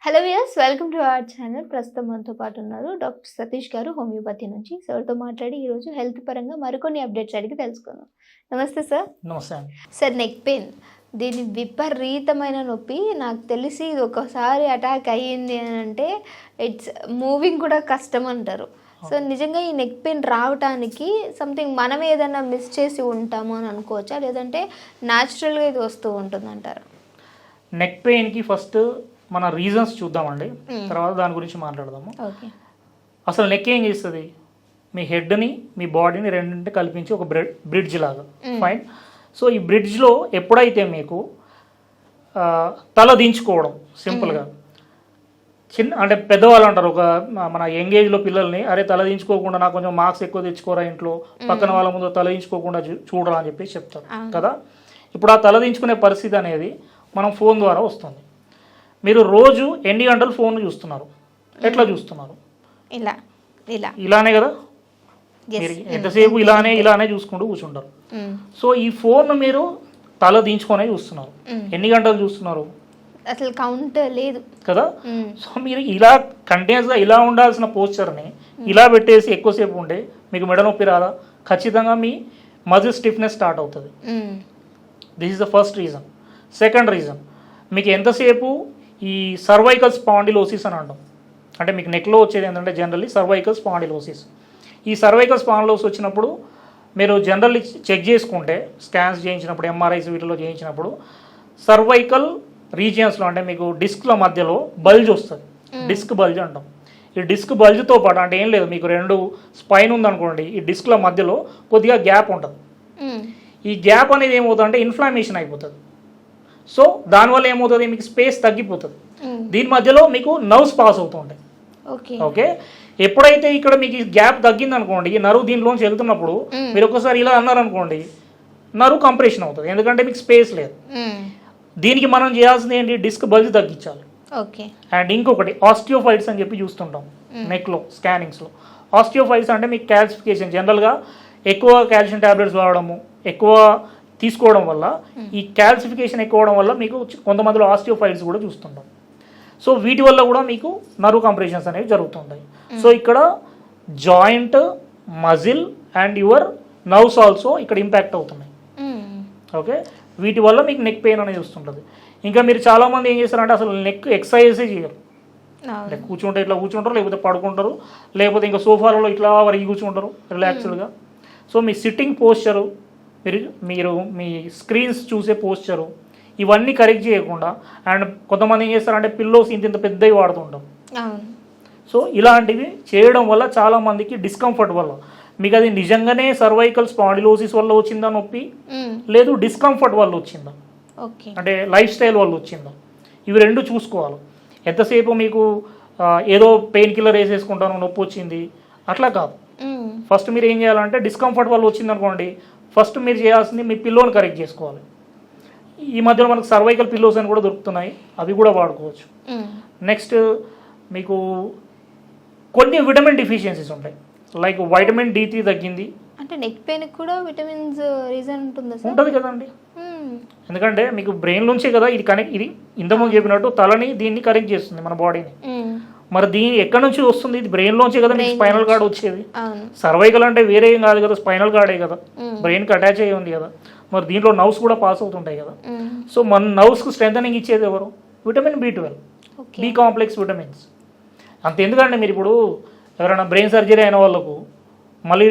Hello viewers, welcome to our channel. ప్రస్తుతం మనతో పాటు ఉన్నారు డాక్టర్ సతీష్ గారు, హోమియోపతి నుంచి. సార్తో మాట్లాడి ఈరోజు హెల్త్ పరంగా మరికొన్ని అప్డేట్స్ అడిగి తెలుసుకుందాం. నమస్తే సార్. నమస్తే అండి. సార్, నెక్ పెయిన్, దీని విపరీతమైన నొప్పి. నాకు తెలిసి ఇది ఒకసారి అటాక్ అయ్యింది అని అంటే ఇట్స్ మూవింగ్ కూడా కష్టం అంటారు. సో నిజంగా ఈ నెక్ పెయిన్ రావడానికి సంథింగ్ మనం ఏదైనా మిస్ చేసి ఉంటాము అని అనుకోవచ్చా, లేదంటే న్యాచురల్గా ఇది వస్తూ ఉంటుందంటారు? నెక్ పెయిన్కి ఫస్ట్ మన రీజన్స్ చూద్దామండి, తర్వాత దాని గురించి మాట్లాడదాము. ఓకే. అసలు నెక్ ఏం చేస్తుంది? మీ హెడ్ని మీ బాడీని రెండింటి కల్పించి ఒక బ్రిడ్జ్ లాగా. ఫైన్. సో ఈ బ్రిడ్జ్లో ఎప్పుడైతే మీకు తల దించుకోవడం సింపుల్గా అంటే పెద్దవాళ్ళు అంటారు, ఒక మన యంగ్ ఏజ్లో పిల్లల్ని, అరే తల దించుకోకుండా నాకు కొంచెం మార్క్స్ ఎక్కువ తెచ్చుకోరా ఇంట్లో, పక్కన వాళ్ళ ముందు తల దించుకోకుండా చూడరా అని చెప్పి చెప్తారు కదా. ఇప్పుడు ఆ తల దించుకునే పరిస్థితి అనేది మనం ఫోన్ ద్వారా వస్తుంది. మీరు రోజు ఎన్ని గంటలు ఫోన్ చూస్తున్నారు? ఎట్లా చూస్తున్నారు? ఇలానే కదా, మీరు ఎంతసేపు ఇలానే చూసుకుంటూ కూర్చుంటారు. సో ఈ ఫోన్ మీరు తల దించుకొనే చూస్తున్నారు. ఎన్ని గంటలు చూస్తున్నారు? అసలు కౌంట్ లేదు కదా. సో మీరు ఇలా కంటిన్యూస్గా ఇలా ఉండాల్సిన పోస్చర్ని ఇలా పెట్టేసి ఎక్కువసేపు ఉంటే మీకు మెడ నొప్పి రాదా? ఖచ్చితంగా మీ మజిల్ స్టిఫ్నెస్ స్టార్ట్ అవుతుంది. This is the first reason. Second reason, మీకు ఎంతసేపు ఈ సర్వైకల్ స్పాండిలోసిస్ అని అంటాం. అంటే మీకు నెక్లో వచ్చేది ఏంటంటే జనరల్లీ సర్వైకల్ స్పాండిలోసిస్. ఈ సర్వైకల్ స్పాండిలోసిస్ వచ్చినప్పుడు మీరు జనరల్లీ చెక్ చేసుకుంటే, స్కాన్స్ చేయించినప్పుడు, ఎంఆర్ఐస్ వీటిలో చేయించినప్పుడు సర్వైకల్ రీజియన్స్లో అంటే మీకు డిస్క్ల మధ్యలో బల్జ్ వస్తుంది. డిస్క్ బల్జ్ అంటాం. ఈ డిస్క్ బల్జ్తో పాటు అంటే ఏం లేదు, మీకు రెండు స్పైన్ ఉందనుకోండి, ఈ డిస్క్ల మధ్యలో కొద్దిగా గ్యాప్ ఉంటుంది. ఈ గ్యాప్ అనేది ఏమవుతుందంటే ఇన్ఫ్లమేషన్ అయిపోతుంది. సో దానివల్ల ఏమవుతుంది, మీకు స్పేస్ తగ్గిపోతుంది. దీని మధ్యలో మీకు నర్వ్స్ పాస్ అవుతూ ఉంటాయి. ఓకే. ఎప్పుడైతే ఇక్కడ మీకు గ్యాప్ తగ్గింది అనుకోండి, ఈ నర్వ్ దీనిలోంచి వెళ్తున్నప్పుడు మీరు ఒకసారి ఇలా అన్నారనుకోండి, నర్వ్ కంప్రెషన్ అవుతుంది, ఎందుకంటే మీకు స్పేస్ లేదు. దీనికి మనం చేయాల్సింది ఏంటి, డిస్క్ బల్జ్ తగ్గించాలి. అండ్ ఇంకొకటి ఆస్టియోఫైట్స్ అని చెప్పి చూస్తుంటాం నెక్లో స్కానింగ్స్లో. ఆస్టియోఫైట్స్ అంటే మీకు క్యాల్సిఫికేషన్, జనరల్గా ఎక్కువ కాల్షియం ట్యాబ్లెట్స్ వాడడము, ఎక్కువ తీసుకోవడం వల్ల ఈ క్యాల్సిఫికేషన్ ఎక్కువ అవడం వల్ల మీకు కొంతమందిలో ఆస్టియోఫైట్స్ కూడా చూస్తుంటాం. సో వీటి వల్ల కూడా మీకు నర్వ్ కంప్రెషన్స్ అనేవి జరుగుతుంటాయి. సో ఇక్కడ joint, muscle and your nerves also ఇక్కడ ఇంపాక్ట్ అవుతున్నాయి. ఓకే. వీటి వల్ల మీకు నెక్ పెయిన్ అనేది వస్తుంటుంది. ఇంకా మీరు చాలామంది ఏం చేస్తారంటే అసలు నెక్ ఎక్సర్సైజే చేయరు. కూర్చుంటే ఇట్లా కూర్చుంటారు, లేకపోతే పడుకుంటారు, లేకపోతే ఇంకా సోఫాలలో ఇట్లా వరకు కూర్చుంటారు రిలాక్స్డ్గా. సో మీ సిట్టింగ్ పోస్చరు, మీరు మీ స్క్రీన్స్ చూసే పోస్చరు, ఇవన్నీ కరెక్ట్ చేయకుండా, అండ్ కొంతమంది ఏం చేస్తారంటే పిల్లోస్ ఇంత పెద్దవి వాడుతుంటాం. సో ఇలాంటివి చేయడం వల్ల చాలామందికి డిస్కంఫర్ట్ వల్ల, మీకు అది నిజంగానే సర్వైకల్ స్పాండిలోసిస్ వల్ల వచ్చిందా నొప్పి, లేదు డిస్కంఫర్ట్ వల్ల వచ్చిందా, అంటే లైఫ్ స్టైల్ వల్ల వచ్చిందా, ఇవి రెండు చూసుకోవాలి. ఎంతసేపు మీకు ఏదో పెయిన్ కిల్లర్ వేసేసుకుంటాను నొప్పి వచ్చింది అట్లా కాదు. ఫస్ట్ మీరు ఏం చేయాలంటే డిస్కంఫర్ట్ వల్ల వచ్చింది అనుకోండి, ఫస్ట్ మీరు చేయాల్సింది మీ పిల్లోని కరెక్ట్ చేసుకోవాలి. ఈ మధ్యలో మనకు సర్వైకల్ పిల్లోస్ అని కూడా దొరుకుతున్నాయి, అవి కూడా వాడుకోవచ్చు. నెక్స్ట్ మీకు కొన్ని విటమిన్ డిఫిషియన్సీస్ ఉంటాయి, లైక్ వైటమిన్ D3 తగ్గింది అంటే నెక్ పెయిన్ కూడా విటమిన్స్ రీజన్ ఉంటుంది కదండి. ఎందుకంటే మీకు బ్రెయిన్ నుంచే కదా ఇది కనెక్ట్, ఇది ఇంతకుముందు చెప్పినట్టు తలని దీన్ని కరెక్ట్ చేస్తుంది మన బాడీని. మరి దీని ఎక్కడి నుంచి వస్తుంది? ఇది బ్రెయిన్ లోంచే కదా మీకు స్పైనల్ కార్డ్ వచ్చేది. సర్వైకల్ అంటే వేరే ఏం కాదు కదా, స్పైనల్ కార్డే కదా, బ్రెయిన్కి అటాచ్ అయ్యి ఉంది కదా. మరి దీంట్లో నర్వ్స్ కూడా పాస్ అవుతుంటాయి కదా. సో మన నర్వ్స్కి స్ట్రెంథనింగ్ ఇచ్చేది ఎవరు? Vitamin B12, B complex vitamins. అంత ఎందుకంటే మీరు ఇప్పుడు ఎవరైనా బ్రెయిన్ సర్జరీ అయిన వాళ్ళకు మళ్ళీ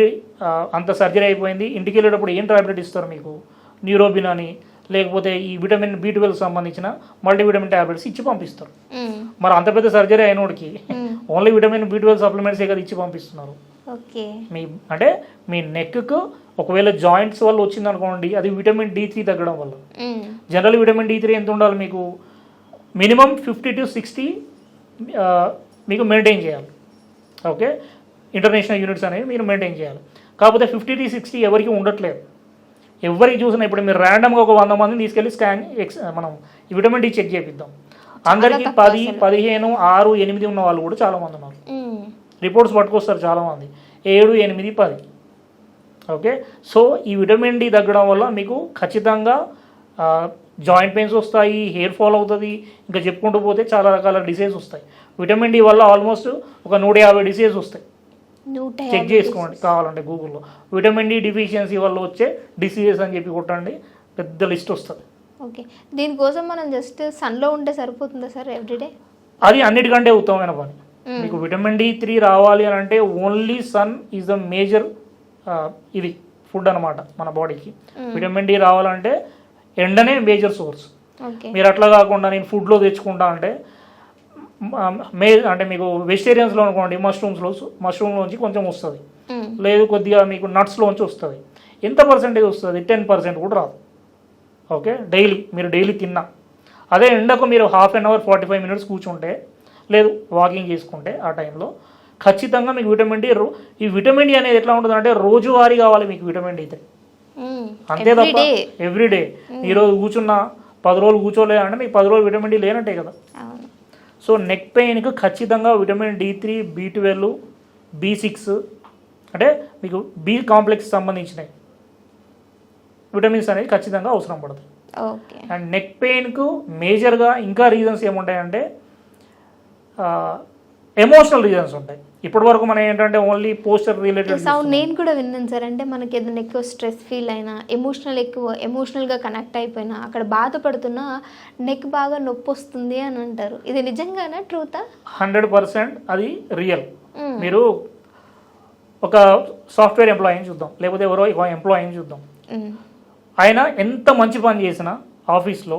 అంత సర్జరీ అయిపోయింది, ఇంటికి వెళ్ళేటప్పుడు ఏం టాబ్లెట్ ఇస్తారు మీకు? న్యూరోబిన్ అని, లేకపోతే ఈ విటమిన్ B12 సంబంధించిన మల్టీవిటమిన్ ట్యాబ్లెట్స్ ఇచ్చి పంపిస్తారు. మరి అంత పెద్ద సర్జరీ అయినోడికి ఓన్లీ విటమిన్ B12 సప్లిమెంట్సే కదా ఇచ్చి పంపిస్తున్నారు. మీ అంటే మీ నెక్కు ఒకవేళ జాయింట్స్ వల్ల వచ్చింది అనుకోండి, అది విటమిన్ D3 తగ్గడం వల్ల. జనరల్ విటమిన్ D3 ఎంత ఉండాలి మీకు? మినిమం 50 to 60 మీకు మెయింటైన్ చేయాలి. ఓకే. ఇంటర్నేషనల్ యూనిట్స్ అనేవి మీరు మెయింటైన్ చేయాలి. కాకపోతే 50 to 60 ఎవరికి ఉండట్లేదు. ఎవరికి చూసినా ఇప్పుడు మీరు ర్యాండమ్గా ఒక 100 మందిని తీసుకెళ్ళి మనం ఈ విటమిన్ D చెక్ చేపిద్దాం, అందరికీ 10, 15, 6, 8 ఉన్న వాళ్ళు కూడా చాలామంది ఉన్నారు. రిపోర్ట్స్ పట్టుకొస్తారు చాలామంది 7, 8, 10. ఓకే. సో ఈ విటమిన్ D తగ్గడం వల్ల మీకు ఖచ్చితంగా జాయింట్ పెయిన్స్ వస్తాయి, హెయిర్ ఫాల్ అవుతుంది, ఇంకా చెప్పుకుంటూ పోతే చాలా రకాల డిసీజ్ వస్తాయి. విటమిన్ డి వల్ల ఆల్మోస్ట్ ఒక 150 డిసీజ్ వస్తాయి. చెక్ చేసుకోండి కావాలంటే గూగుల్లో, విటమిన్ డి డిఫిషియన్సీ వల్ల వచ్చే డిసీజెస్ అని చెప్పి కొట్టండి, పెద్ద లిస్ట్ వస్తుంది. ఓకే, దీనికోసం మనం జస్ట్ సన్లో ఉంటే సరిపోతుందా సార్ ఎవ్రీడే? అది అన్నిటికంటే ఉత్తమమైన పని. మీకు విటమిన్ డి3 రావాలి అని అంటే only sun is the major ఇది ఫుడ్ అనమాట మన బాడీకి. విటమిన్ డి రావాలంటే ఎండనే మేజర్ సోర్స్. మీరు అట్లా కాకుండా నేను ఫుడ్లో తెచ్చుకుంటా అంటే అంటే మీకు వెజిటేరియన్స్లో అనుకోండి మష్రూమ్లోంచి కొంచెం వస్తుంది, లేదు కొద్దిగా మీకు నట్స్లోంచి వస్తుంది. ఎంత పర్సెంటేజ్ వస్తుంది? 10% కూడా రాదు. ఓకే, మీరు డైలీ తిన్నా. అదే ఎండకు మీరు హాఫ్ అన్ అవర్ 45 మినిట్స్ కూర్చుంటే, లేదు వాకింగ్ చేసుకుంటే ఆ టైంలో ఖచ్చితంగా మీకు విటమిన్ డి, ఈ విటమిన్ డి అనేది ఎట్లా ఉంటుంది అంటే రోజువారీ కావాలి మీకు విటమిన్ డి3. అంతే తప్ప ఎవ్రీడే ఈరోజు కూర్చున్నా 10 రోజులు కూర్చోలేదు అంటే మీకు 10 రోజులు విటమిన్ డి లేనట్టే కదా. సో నెక్ పెయిన్కి ఖచ్చితంగా విటమిన్ డి3, B12, B6 అంటే మీకు బి కాంప్లెక్స్ సంబంధించినవి విటమిన్స్ అనేవి ఖచ్చితంగా అవసరం పడుతుంది. అండ్ నెక్ పెయిన్కు మేజర్గా ఇంకా రీజన్స్ ఏముంటాయంటే ఎమోషనల్ రీజన్స్ ఉంటాయి. ఇప్పటి వరకు మనం ఏంటంటే ఓన్లీ పోస్టర్ రిలేటెడ్ సౌండ్ నేను కూడా విన్నాను సార్. అంటే మనకి ఏదైనా ఎక్కువ స్ట్రెస్ ఫీల్ అయినా, ఎమోషనల్గా కనెక్ట్ అయిపోయినా, అక్కడ బాధపడుతున్నా నెక్ బాగా నొప్పి వస్తుంది అని అంటారు. ఇది నిజంగానా, ట్రూతా? 100% అది రియల్. మీరు ఒక సాఫ్ట్వేర్ ఎంప్లాయీని చూద్దాం, లేకపోతే ఎవరో ఎంప్లాయీని చూద్దాం. ఆయన ఎంత మంచి పని చేసినా ఆఫీస్లో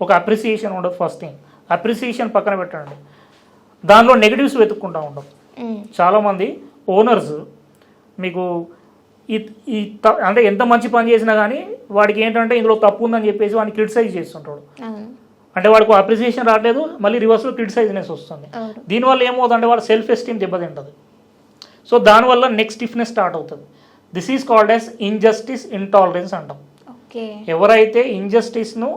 ఒక అప్రిసియేషన్ ఉండదు. ఫస్ట్ థింగ్ అప్రిసియేషన్ పక్కన పెట్టండి, దానిలో నెగిటివ్స్ వెతుక్కుంటూ ఉంటాం. చాలామంది ఓనర్స్ మీకు అంటే ఎంత మంచి పని చేసినా కానీ వాడికి ఏంటంటే ఇందులో తప్పు ఉందని చెప్పేసి వాడిని క్రిటిసైజ్ చేస్తుంటాడు. అంటే వాడికి అప్రిసియేషన్ రావట్లేదు, మళ్ళీ రివర్స్లో క్రిటిసైజ్నెస్ వస్తుంది. దీనివల్ల ఏమవుతుందంటే వాడు సెల్ఫ్ ఎస్టీమ్ దెబ్బతింటుంది. సో దానివల్ల నెక్ స్టిఫ్నెస్ స్టార్ట్ అవుతుంది. This is called as injustice intolerance అంటాం. ఎవరైతే ఇంజస్టిస్ను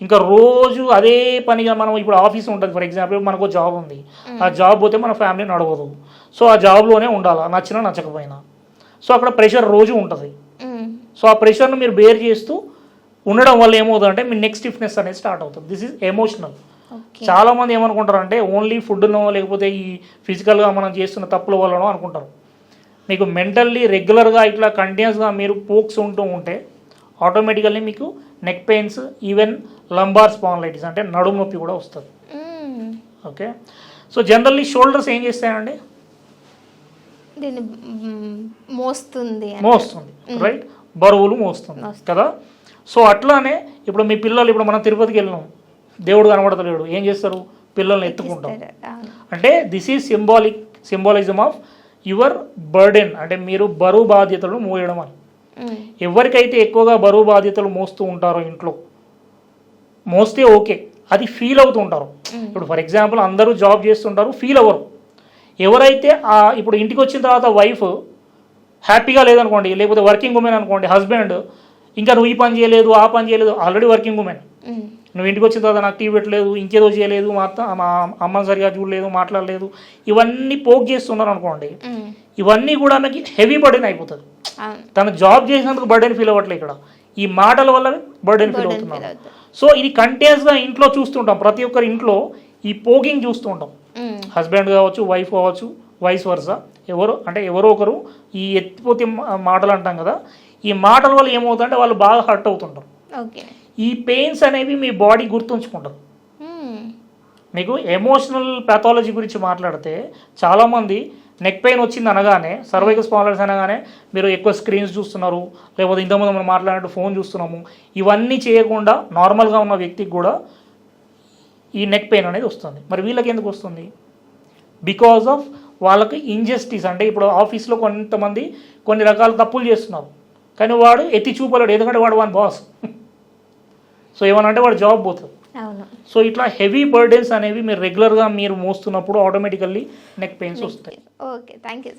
ఇంకా రోజు అదే పనిగా మనం ఇప్పుడు ఆఫీస్ ఉంటుంది, ఫర్ ఎగ్జాంపుల్ మనకు జాబ్ ఉంది, ఆ జాబ్ పోతే మన ఫ్యామిలీ నడవదు. సో ఆ జాబ్లోనే ఉండాలి, నచ్చినా నచ్చకపోయినా. సో అక్కడ ప్రెషర్ రోజు ఉంటుంది. సో ఆ ప్రెషర్ను మీరు బేర్ చేస్తూ ఉండడం వల్ల ఏమవుతుందంటే మీ నెక్ స్టిఫ్నెస్ అనేది స్టార్ట్ అవుతుంది. This is emotional. చాలామంది ఏమనుకుంటారంటే ఓన్లీ ఫుడ్నో లేకపోతే ఈ ఫిజికల్గా మనం చేస్తున్న తప్పుల వల్లనో అనుకుంటారు. మీకు మెంటల్లీ రెగ్యులర్గా ఇట్లా కంటిన్యూస్గా మీరు పోక్స్ ఉంటే ఆటోమేటికల్లీ మీకు neck pains, even lumbar spondylitis అంటే నడుము నొప్పి కూడా వస్తుంది. ఓకే, సో జనరల్లీ షోల్డర్స్ ఏం చేస్తాయండి? మోస్తుంది, రైట్, బరువులు మోస్తుంది కదా. సో అట్లానే ఇప్పుడు మీ పిల్లలు, ఇప్పుడు మనం తిరుపతికి వెళ్ళినాం, దేవుడు కనబడతలేడు, ఏం చేస్తారు? పిల్లల్ని ఎత్తుకుంటాం. అంటే this is symbolism of your burden, అంటే మీరు బరువు బాధ్యతలను మోయడం అని. ఎవరికైతే ఎక్కువగా బరువు బాధ్యతలు మోస్తూ ఉంటారో ఇంట్లో, మోస్తే ఓకే, అది ఫీల్ అవుతూ ఉంటారు. ఇప్పుడు ఫర్ ఎగ్జాంపుల్ అందరూ జాబ్ చేస్తుంటారు, ఫీల్ అవ్వరు. ఎవరైతే ఇప్పుడు ఇంటికి వచ్చిన తర్వాత వైఫ్ హ్యాపీగా లేదనుకోండి, లేకపోతే వర్కింగ్ ఉమెన్ అనుకోండి, హస్బెండ్ ఇంకా నువ్వు ఈ పని చేయలేదు, ఆ పని చేయలేదు, ఆల్రెడీ వర్కింగ్ ఉమెన్, నువ్వు ఇంటికి వచ్చిన తర్వాత నాకు టీ పెట్టలేదు, ఇంకేదో చేయలేదు, మా అమ్మని సరిగా చూడలేదు, మాట్లాడలేదు, ఇవన్నీ పోక్ చేస్తున్నారు అనుకోండి, ఇవన్నీ కూడా నాకు హెవీ బర్డెన్ అయిపోతుంది. తను జాబ్ చేసినందుకు బర్డెన్ ఫీల్ అవ్వట్లేదు, ఇక్కడ ఈ మాటల వల్ల బర్డెన్ ఫీల్ అవుతున్నారు. సో ఇది కంటిన్యూస్గా ఇంట్లో చూస్తుంటాం, ప్రతి ఒక్కరి ఇంట్లో ఈ పోకింగ్ చూస్తూ ఉంటాం. హస్బెండ్ కావచ్చు, వైఫ్ కావచ్చు, వైస్ వర్సా, ఎవరో ఒకరు ఈ ఎత్తిపోతే మాటలు అంటాం కదా, ఈ మాటల వల్ల ఏమవుతుందంటే వాళ్ళు బాగా హర్ట్ అవుతుంటారు. ఈ పెయిన్స్ అనేవి మీ బాడీ గుర్తుంచుకుంటారు. మీకు ఎమోషనల్ ప్యాథాలజీ గురించి మాట్లాడితే చాలామంది నెక్ పెయిన్ వచ్చింది అనగానే, సర్వైకల్ స్పాండిలైటిస్ అనగానే మీరు ఎక్కువ స్క్రీన్స్ చూస్తున్నారు, లేకపోతే ఇంతకుముందు మనం మాట్లాడినట్టు ఫోన్ చూస్తున్నాము, ఇవన్నీ చేయకుండా నార్మల్గా ఉన్న వ్యక్తికి కూడా ఈ నెక్ పెయిన్ అనేది వస్తుంది. మరి వీళ్ళకి ఎందుకు వస్తుంది? బికాజ్ ఆఫ్ వాళ్ళకి ఇంజస్టిస్. అంటే ఇప్పుడు ఆఫీస్లో కొంతమంది కొన్ని రకాల తప్పులు చేస్తున్నారు, కానీ వాడు ఎత్తి చూపలేడు, ఎందుకంటే వాడు వాని బాస్. సో ఏమనంటే వాడు జాబ్ పోతుంది. సో ఇట్లా హెవీ బర్డెన్స్ అనేవి మీరు రెగ్యులర్గా మీరు మోస్తున్నప్పుడు ఆటోమేటికల్లీ నెక్ పెయిన్స్ వస్తాయి. Okay, thank you.